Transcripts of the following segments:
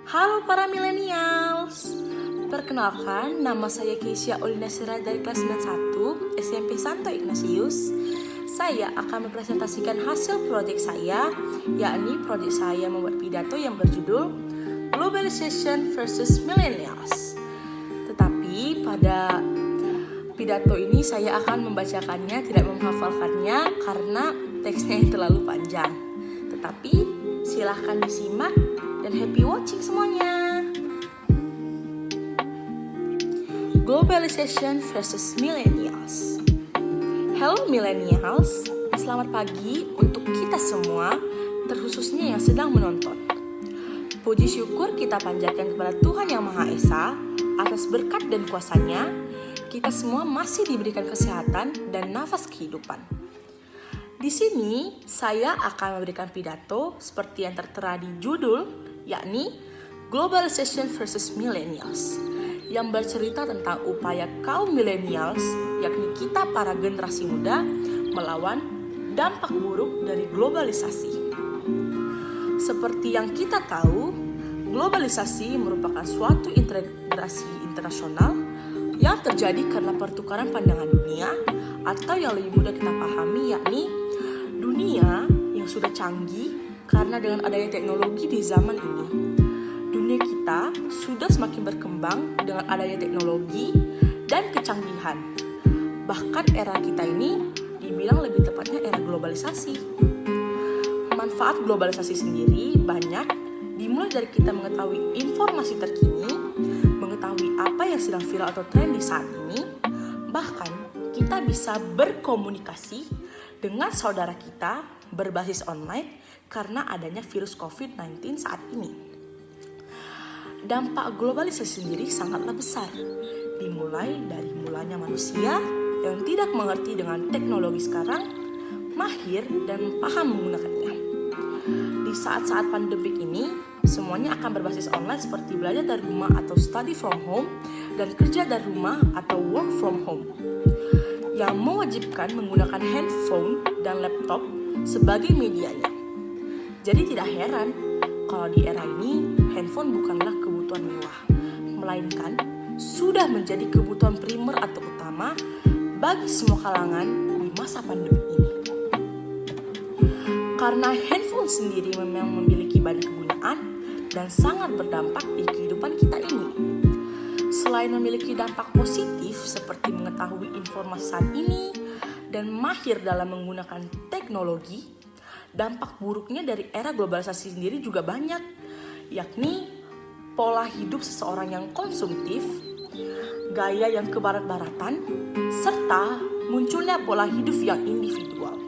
Halo para millennials. Perkenalkan, nama saya Keisha Olinasira dari kelas 91 SMP Santo Ignatius. Saya akan mempresentasikan hasil proyek saya, yakni proyek saya membuat pidato yang berjudul Globalization versus Millennials. Tetapi pada pidato ini saya akan membacakannya, tidak menghafalkannya karena teksnya yang terlalu panjang. Tetapi silahkan disimak dan happy watching semuanya. Globalization versus Millennials. Hello millennials, selamat pagi untuk kita semua, terkhususnya yang sedang menonton. Puji syukur kita panjatkan kepada Tuhan Yang Maha Esa atas berkat dan kuasa-Nya. Kita semua masih diberikan kesehatan dan nafas kehidupan. Di sini saya akan memberikan pidato seperti yang tertera di judul, yakni Globalization versus Millennials, yang bercerita tentang upaya kaum millennials, yakni kita para generasi muda, melawan dampak buruk dari globalisasi. Seperti yang kita tahu, globalisasi merupakan suatu integrasi internasional yang terjadi karena pertukaran pandangan dunia, atau yang lebih mudah kita pahami, yakni dunia yang sudah canggih karena dengan adanya teknologi di zaman ini. Dunia kita sudah semakin berkembang dengan adanya teknologi dan kecanggihan. Bahkan era kita ini dibilang lebih tepatnya era globalisasi. Manfaat globalisasi sendiri banyak, dimulai dari kita mengetahui informasi terkini, mengetahui apa yang sedang viral atau tren di saat ini, bahkan kita bisa berkomunikasi dengan saudara kita berbasis online karena adanya virus COVID-19 saat ini. Dampak globalisasi sendiri sangatlah besar, dimulai dari mulanya manusia yang tidak mengerti dengan teknologi sekarang, mahir dan paham menggunakannya. Di saat-saat pandemik ini, semuanya akan berbasis online seperti belajar dari rumah atau study from home dan kerja dari rumah atau work from home, yang mewajibkan menggunakan handphone dan laptop sebagai medianya. Jadi tidak heran kalau di era ini handphone bukanlah kebutuhan mewah, melainkan sudah menjadi kebutuhan primer atau utama bagi semua kalangan di masa pandemi ini. Karena handphone sendiri memang memiliki banyak kegunaan dan sangat berdampak di kehidupan kita ini. Selain memiliki dampak positif seperti mengetahui informasi saat ini dan mahir dalam menggunakan teknologi, dampak buruknya dari era globalisasi sendiri juga banyak, yakni pola hidup seseorang yang konsumtif, gaya yang kebarat-baratan, serta munculnya pola hidup yang individual.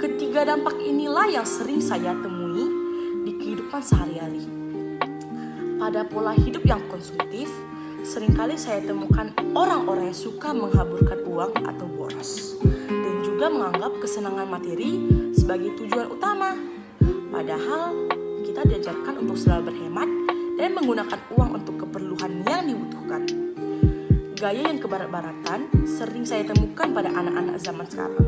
Ketiga dampak inilah yang sering saya temui di kehidupan sehari-hari. Pada pola hidup yang konsumtif, seringkali saya temukan orang-orang yang suka menghaburkan uang atau boros, dan juga menganggap kesenangan materi sebagai tujuan utama. Padahal kita diajarkan untuk selalu berhemat dan menggunakan uang untuk keperluan yang dibutuhkan. Gaya yang kebarat-baratan sering saya temukan pada anak-anak zaman sekarang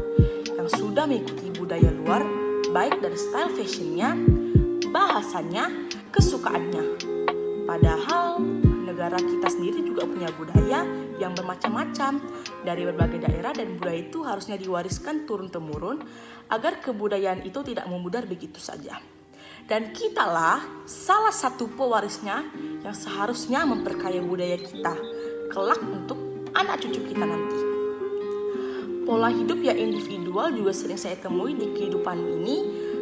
yang sudah mengikuti budaya luar, baik dari style fashionnya, bahasanya, kesukaannya. Padahal negara kita sendiri juga punya budaya yang bermacam-macam dari berbagai daerah, dan budaya itu harusnya diwariskan turun-temurun agar kebudayaan itu tidak memudar begitu saja. Dan kitalah salah satu pewarisnya yang seharusnya memperkaya budaya kita kelak untuk anak cucu kita nanti. Pola hidup yang individual juga sering saya temui di kehidupan ini,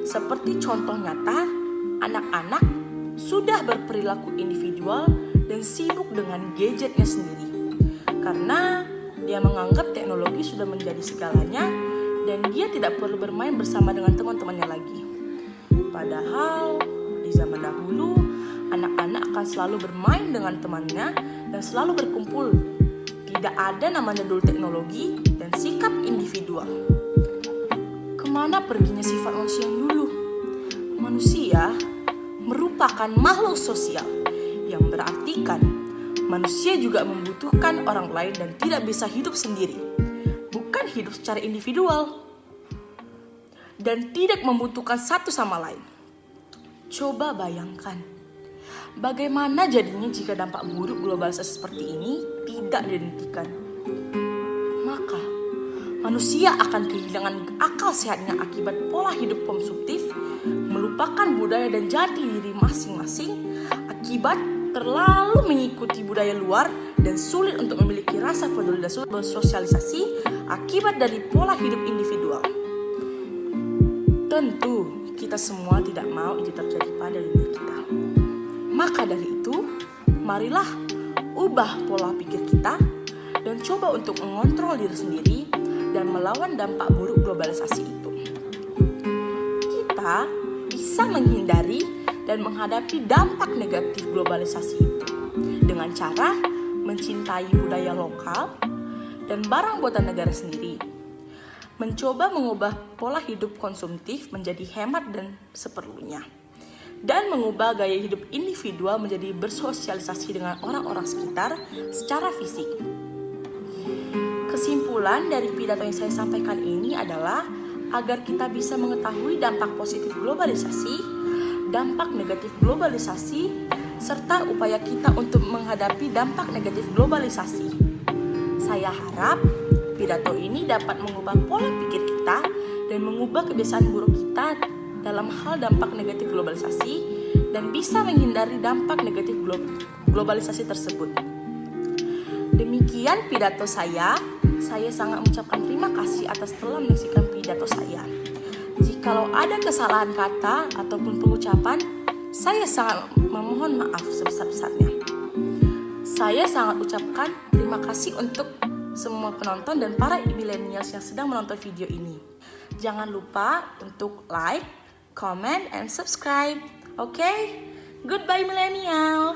seperti contoh nyata anak-anak sudah berperilaku individual dan sibuk dengan gadgetnya sendiri karena dia menganggap teknologi sudah menjadi segalanya dan dia tidak perlu bermain bersama dengan teman-temannya lagi. Padahal di zaman dahulu anak-anak akan selalu bermain dengan temannya dan selalu berkumpul. Tidak ada namanya dulu teknologi dan sikap individual. Kemana perginya sifat manusia yang dulu? Manusia merupakan makhluk sosial, yang berartikan manusia juga membutuhkan orang lain dan tidak bisa hidup sendiri, bukan hidup secara individual, dan tidak membutuhkan satu sama lain. Coba bayangkan, Bagaimana jadinya jika dampak buruk globalisasi seperti ini tidak dihentikan? Maka manusia akan kehilangan akal sehatnya akibat pola hidup konsumtif, melupakan budaya dan jati diri masing-masing akibat terlalu mengikuti budaya luar dan sulit untuk memiliki rasa peduli dan bersosialisasi akibat dari pola hidup individual. Tentu kita semua tidak mau itu terjadi pada diri kita. Maka dari itu, marilah ubah pola pikir kita dan coba untuk mengontrol diri sendiri dan melawan dampak buruk globalisasi itu. Kita bisa menghindari dan menghadapi dampak negatif globalisasi itu dengan cara mencintai budaya lokal dan barang buatan negara sendiri, mencoba mengubah pola hidup konsumtif menjadi hemat dan seperlunya, dan mengubah gaya hidup individual menjadi bersosialisasi dengan orang-orang sekitar secara fisik. Kesimpulan dari pidato yang saya sampaikan ini adalah agar kita bisa mengetahui dampak positif globalisasi, dampak negatif globalisasi, serta upaya kita untuk menghadapi dampak negatif globalisasi. Saya harap pidato ini dapat mengubah pola pikir kita dan mengubah kebiasaan buruk kita dalam hal dampak negatif globalisasi dan bisa menghindari dampak negatif globalisasi tersebut. Demikian pidato saya sangat mengucapkan terima kasih atas telah menyaksikan pidato saya. Jikalau ada kesalahan kata ataupun pengucapan, saya sangat memohon maaf sebesar-besarnya. Saya sangat ucapkan terima kasih untuk semua penonton dan para millennials yang sedang menonton video ini. Jangan lupa untuk like, comment, and subscribe. Okay? Goodbye millennials!